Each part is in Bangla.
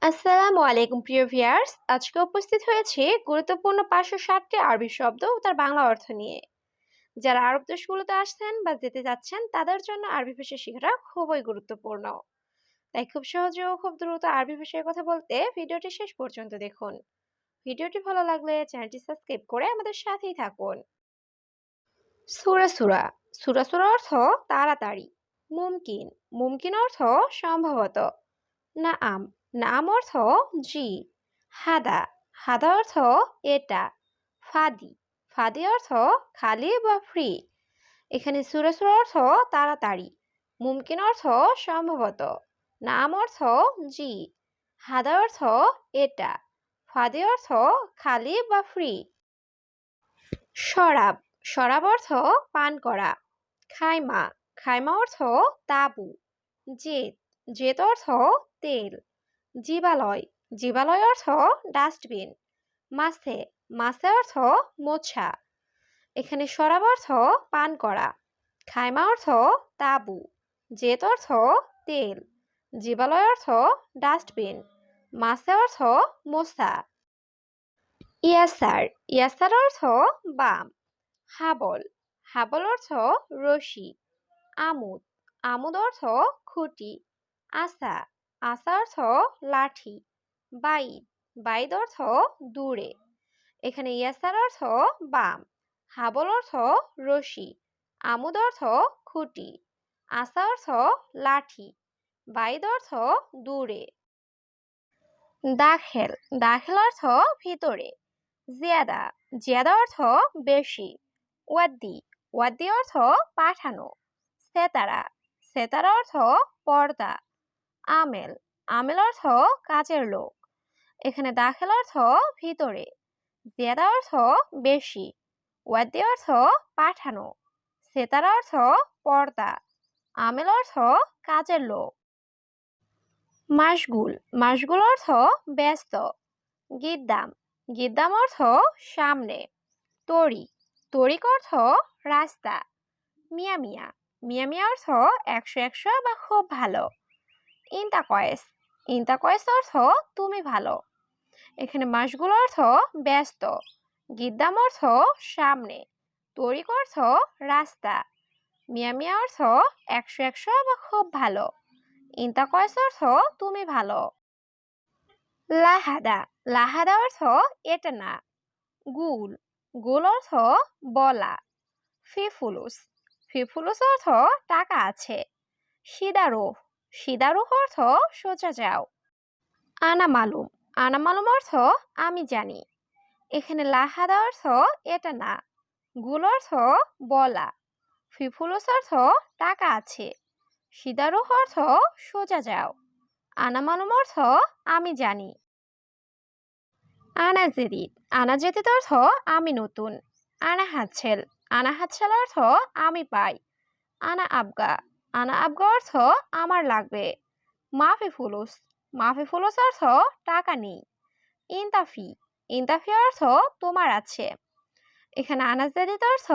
আসসালামু আলাইকুম প্রিয় ভিউয়ার্স, আজকে উপস্থিত হয়েছে গুরুত্বপূর্ণ 560টি আরবি শব্দ ও তার বাংলা অর্থ নিয়ে। যারা আরব দেশগুলোতে আসছেন বা যেতে যাচ্ছেন তাদের জন্য আরবি ভাষা শেখাটা খুবই গুরুত্বপূর্ণ। তাই খুব সহজে ও খুব দ্রুত আরবি ভাষায় কথা বলতে ভিডিওটি শেষ পর্যন্ত দেখুন। ভিডিওটি ভালো লাগলে চ্যানেলটি সাবস্ক্রাইব করে আমাদের সাথেই থাকুন। সূরা সূরা সূরা সূরা অর্থ তাড়াতাড়ি। মুমকিন মুমকিন অর্থ সম্ভবত। নাআম নাম অর্থ জি। হাদা হাদা অর্থ এটা। ফাদি ফাদি অর্থ খালি বা ফ্রি। এখানে সূরা সূরা অর্থ তাড়াতাড়ি, মুমকিন অর্থ সম্ভবত, নাম অর্থ জি, হাদা অর্থ এটা, ফাদি অর্থ খালি বা ফ্রি। শরাব শরাব অর্থ পান করা। খাইমা খাইমা অর্থ তাঁবু। জেদ জেদ অর্থ তেল। জীবালয় জীবালয় অর্থ ডাস্টবিন। মাছে মাছে অর্থ মোছা। এখানে শরাব অর্থ পান করা, খাইমা অর্থ তাঁবু, জেদ অর্থ তেল, জীবালয় অর্থ ডাস্টবিন, মাছে অর্থ মোছা। ইয়াসার ইয়াসার অর্থ বাম। হাবল হাবল অর্থ রশি। আমুদ আমুদ অর্থ খুঁটি। আসা আসা অর্থ লাঠি। বাইদ বাইদ অর্থ দূরে। এখানে ইয়াসার অর্থ বাম, হাবল অর্থ রশি, আমুদ অর্থ খুঁটি, আসা অর্থ লাঠি, বাইদ অর্থ দূরে। দাখেল দাখেল অর্থ ভিতরে। জিয়াদা জিয়াদা অর্থ বেশি। ওয়াদ্দি ওয়াদ্দি অর্থ পাঠানো। সেতারা সেতারা অর্থ পর্দা। আমেল আমেল অর্থ কাজের লোক। এখানে দাখেল অর্থ ভিতরে, জিয়াদা অর্থ বেশি, ওয়াদ্দি অর্থ পাঠানো, সেতারা অর্থ পর্দা, আমেল অর্থ কাজের লোক। মাশগুল মাশগুল অর্থ ব্যস্ত। গিদ্দাম গিদ্দাম অর্থ সামনে। তরি তরিক অর্থ রাস্তা। মিয়া মিয়া মিয়া মিয়া অর্থ 100 বা খুব ভালো। ইন্তাকয়েস ইন্তাকয়েস অর্থ তুমি ভালো। এখানে মাশগুল অর্থ ব্যস্ত, গিদ্দাম অর্থ সামনে, তরিক অর্থ রাস্তা, মিয়া মিয়া অর্থ 100 বা খুব ভালো, ইন্তাকয়েস অর্থ তুমি ভালো। লাহাদা লাহাদা অর্থ এটা না। গুল গুল অর্থ বলা। ফিফুলুস ফিফুলুস অর্থ টাকা আছে। সিদারুহ সিদারুহ অর্থ সোজা যাও। আনা মালুম আনা মালুম অর্থ আমি জানি। এখানে লাহাদা অর্থ এটা না, গুল অর্থ বলা, ফিফুলুস অর্থ টাকা আছে, সিদারুহ অর্থ সোজা যাও, আনা মালুম অর্থ আমি জানি। আনা জেদিদ আনা জেদিদ অর্থ আমি নতুন। আনা হাতছেল আনা হাতছেল অর্থ আমি পাই। আনা আবগা আনা আবগা অর্থ আমার লাগবে। মাফি ফুলুস মাফি ফুলুস অর্থ টাকা নেই। ইনতাফি ইনতাফি অর্থ তোমার আছে। এখানে আনা জেদিদ অর্থ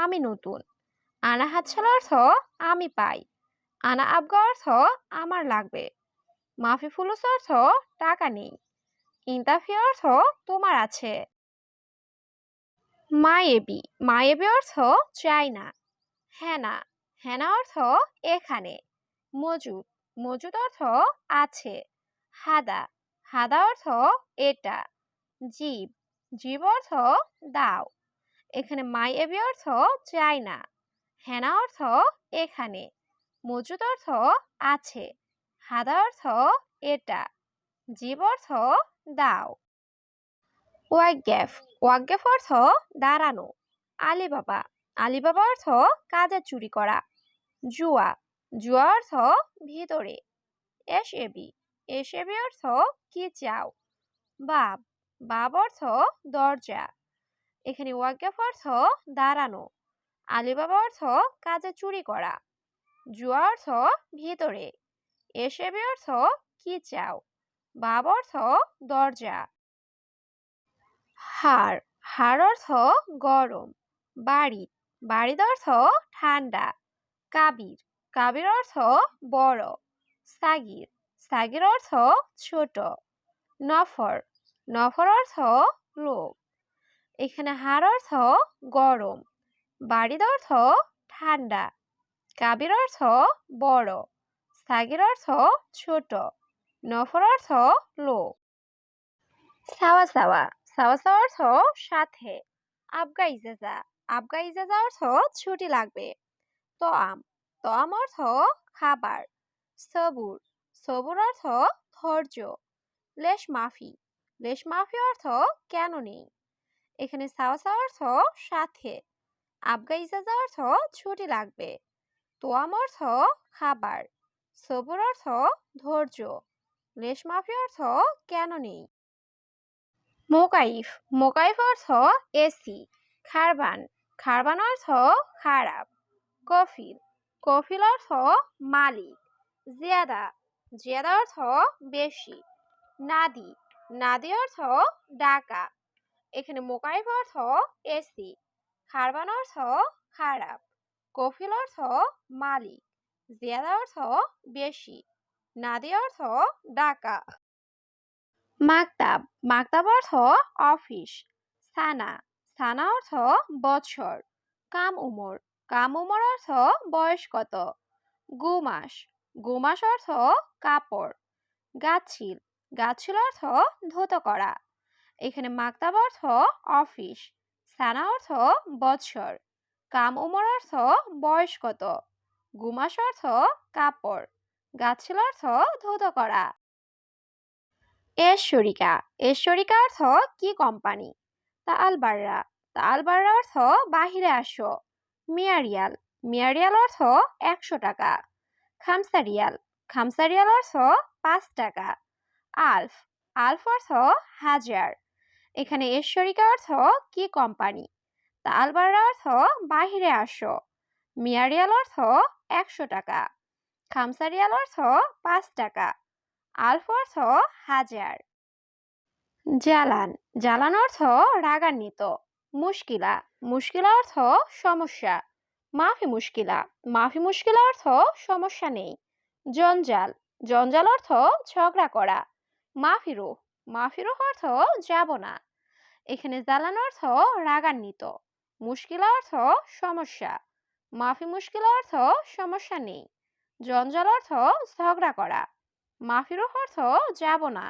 আমি নতুন। আনা হাতছেল অর্থ আমি পাই। আনা আবগা অর্থ আমার লাগবে। মাফি ফুলুস অর্থ টাকা নেই। ইনতাফি অর্থ তোমার আছে। মায়েবি অর্থ চাই না। হেনা হেনা অর্থ এখানে। মজুদ মজুদ অর্থ আছে। হাদা হাদা অর্থ এটা। জীব জীব অর্থ দাও। এখানে মাইয়েবি অর্থ চাই না, হেনা অর্থ এখানে, মজুদ অর্থ আছে, হাদা অর্থ এটা, জীব অর্থ দাও। ওয়াকগেফ ওয়াকগেফ অর্থ দাঁড়ানো। আলিবাবা আলিবাবা অর্থ কাজে চুরি করা। জুয়া জুয়া অর্থ ভিতরে। এসএবি এসএবি অর্থ কি চাও। বাব বাব অর্থ দরজা। এখানে ওয়াকগেফ অর্থ দাঁড়ানো, আলিবাবা অর্থ কাজে চুরি করা, জুয়া অর্থ ভিতরে, এসএবি অর্থ কি চাও, বাব অর্থ দরজা। হাড় হাড় অর্থ গরম। বাড়িদ বাড়িদ অর্থ ঠান্ডা। কাবির কাবির অর্থ বড়। সাগির সাগির অর্থ ছোট। নফর, নফর অর্থ লোক। এখানে হার অর্থ গরম, বারিদ অর্থ ঠান্ডা, কাবির অর্থ বড়, সাগির অর্থ ছোট, নফর অর্থ লোক। সাওয়া সাওয়া, সাওয়া সাওয়া অর্থ সাথে। আবগা ইজাজা, আবগা ইজাজা অর্থ ছুটি লাগবে। তোয়াম, তোয়াম অর্থ খাবার। সবুর, সবুর অর্থ ধৈর্য। লেশ মাফি, লেশ মাফি অর্থ কেন নেই। এখানে সাওয়া সাওয়া অর্থ সাথে, আবগা ইজাজা অর্থ ছুটি লাগবে, তোয়াম অর্থ খাবার, সবুর অর্থ ধৈর্য, লেশ মাফি অর্থ কেন নেই। মোকাইফ, মোকাইফ অর্থ এসি। খারবান, খারবান অর্থ খারাপ। কফিল, কফিল অর্থ মালিক। জিয়াদা, জিয়াদা অর্থ বেশি। নাদি, নাদি অর্থ ডাকা। এখানে মোকাইফ অর্থ এসি, খারবান অর্থ খারাপ, কফিল অর্থ মালিক, জিয়াদা অর্থ বেশি, নাদি অর্থ ডাকা। মাকতাব, মাকতাব অর্থ অফিস। সানা, সানা অর্থ বছর। কাম উমর, কাম উমর অর্থ বয়স কত। গুমাস, গুমাস অর্থ কাপড়। গাছিল, গাছিল অর্থ ধুতো করা। এখানে মাকতাব অর্থ অফিস, সানা অর্থ বছর, কাম উমর অর্থ বয়স কত, গুমাস অর্থ কাপড়, গাছিল অর্থ ধুতো করা। এশ্বরিকা, এশ্বরিকা অর্থ কি কোম্পানি। তাল বাররা, তাল বাররা অর্থ বাহিরে আসো। মিয়ারিয়াল, মিয়ারিয়াল অর্থ 100 টাকা। খামসা রিয়াল, খামসা রিয়াল অর্থ 5 টাকা। আলফ, আলফ অর্থ হাজার। এখানে এশ্বরিকা অর্থ কি কোম্পানি, তাল বাররা অর্থ বাহিরে আসো, মিয়ারিয়াল অর্থ 100 টাকা, খামসা রিয়াল অর্থ 5 টাকা, আলফ অর্থ হাজার। জালান, জালান অর্থ রাগান্বিত। মুশকিলা, মুশকিলা অর্থ সমস্যা। মাফি মুশকিলা, মাফি মুশকিলা অর্থ সমস্যা নেই। জঞ্জাল, জঞ্জাল অর্থ ঝগড়া করা। মাফিরু, মাফিরু অর্থ যাব না। এখানে জালান অর্থ রাগান্বিত, মুশকিলা অর্থ সমস্যা, মাফি মুশকিলা অর্থ সমস্যা নেই, জঞ্জাল অর্থ ঝগড়া করা, মাফিরু অর্থ যাব না।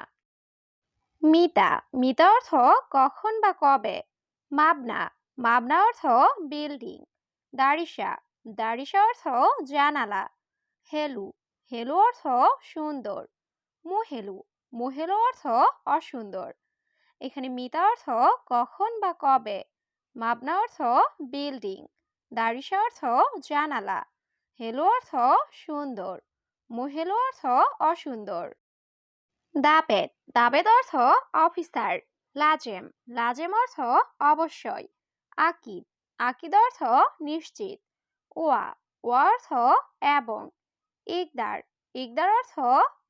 মিতা, মিতা অর্থ কখন বা কবে। মাবনা, মাবনা অর্থ বিল্ডিং। দারিসা, দারিসা অর্থ জানালা। হেলু, হেলু অর্থ সুন্দর। মুহেলু, মুহেলু অর্থ অসুন্দর। এখানে মিতা অর্থ কখন বা কবে, মাবনা অর্থ বিল্ডিং, দারিসা অর্থ জানালা, হেলু অর্থ সুন্দর, মুহেলু অর্থ অসুন্দর। দাবেদ, দাবেদ অর্থ অফিসার। লাজেম, লাজেম অর্থ অবশ্যই। আকিদ, আকিদ অর্থ নিশ্চিত। ওয়া, ওয়া অর্থ এবং। ইকদার, ইকদার অর্থ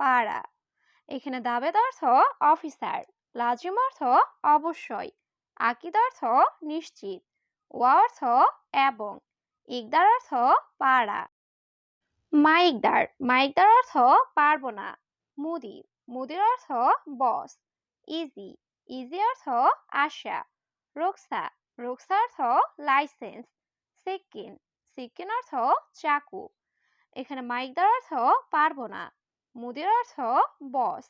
পাড়া। এখানে দাবেদ অর্থ অফিসার, লাজিম অর্থ অবশ্যই, আকিদ অর্থ নিশ্চিত, ওয়া অর্থ এবং, ইকদার অর্থ পাড়া। মাইকদার, মাইকদার অর্থ পারবো না। মুদির, মুদির অর্থ বস। ইজি, ইজি অর্থ আশা। রোকসা, রোকসা অর্থ লাইসেন্স। সিকিন, সিকিন অর্থ চাকু। এখানে মাইকদার অর্থ পারবো না, মুদির অর্থ বস,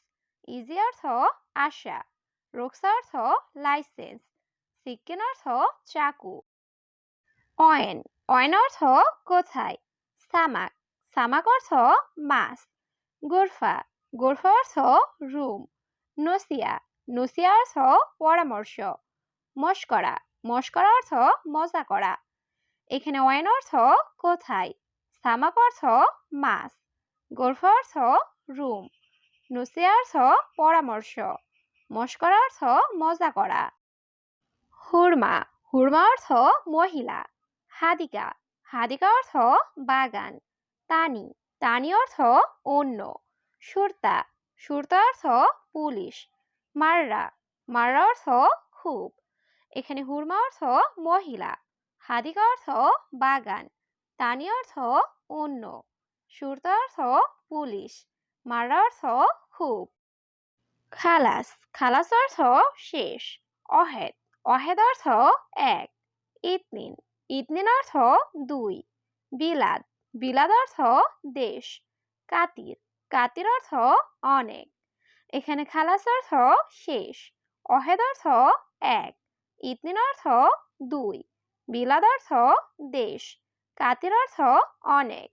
ইজি অর্থ আশা, রোকসা অর্থ লাইসেন্স, সিকিন অর্থ চাকু। অয়েন, অয়েন অর্থ কোথায়। সামাক, সামাক অর্থ মাছ। গোরফা, গোরফা অর্থ রুম। নসিয়া, নসিয়া অর্থ পরামর্শ। মস্করা, মস্করা অর্থ মজা করা। এখানে অয়েন অর্থ কোথায়, সামাক অর্থ মাছ, গোরফা অর্থ রুম, নসিয়া অর্থ পরামর্শ, মস্করা অর্থ মজা করা। হুরমা, হুরমা অর্থ মহিলা। হাদিকা, হাদিকা অর্থ বাগান। তানি, তানি অর্থ অন্য। সুরতা, সুরতা অর্থ পুলিশ। মাররা, মাররা অর্থ খুব। এখানে হুরমা অর্থ মহিলা, হাদিকা অর্থ বাগান, তানি অর্থ অন্য, সুরতা অর্থ পুলিশ, মাররা অর্থ খুব। খালাস, খালাস অর্থ শেষ। অহেদ, অহেদ অর্থ এক। ইতনিন, ইতনিন অর্থ দুই। বিলাদ, বিলাদ অর্থ দেশ। কাতির, কাতির অর্থ অনেক। এখানে খালাস অর্থ শেষ, অহেদ অর্থ এক, ইতনিন অর্থ দুই, বিলাদ অর্থ দেশ, কাতির অর্থ অনেক।